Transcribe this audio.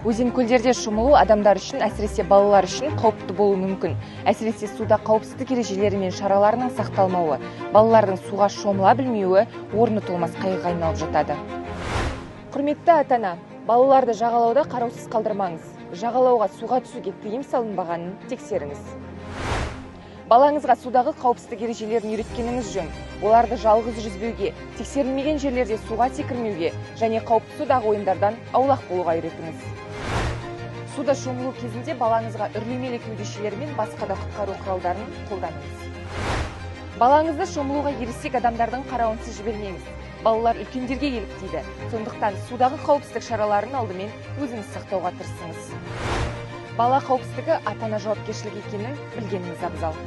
Өзен көлдерде шомылу адамдар үшін, әсіресе балалар үшін қауіпті болуы мүмкін. Әсіресе суда қауіпсіздік ережелері мен шараларының сақталмауы, балалардың суға шомыла білмеуі орны толмас қайғыға айналып жатады. Құрметті ата-ана, балаларды жағалауда қараусыз қалдырмаңыз. Жағалауға суға түсуге тыйым салынбағанын тексеріңіз. Балаңызға судағы қауіпсіздік ережелерін үйреткеніңіз жөн. Оларды жалғыз жүзбеуге, тексерілмеген жерлерде суға секірмеуге және қауіпті судағы ойындардан аулақ болуға үйретіңіз. Суда шомылу кезінде балаңызға үрлемелі кеудешелер мен басқа да құтқару құралдарын қолданыңыз. Балаңызды шомылуға ересек адамдардың қарауынсыз жібермеңіз. Балалар үлкендерге еліктейді. Сондықтан судағы қауіпсіздік шараларын алдымен өзіңіз сақтауға тырысыңыз. Бала қауіпсіздігі ата-ана жауапкершілігі екенін білгеніңіз абзал.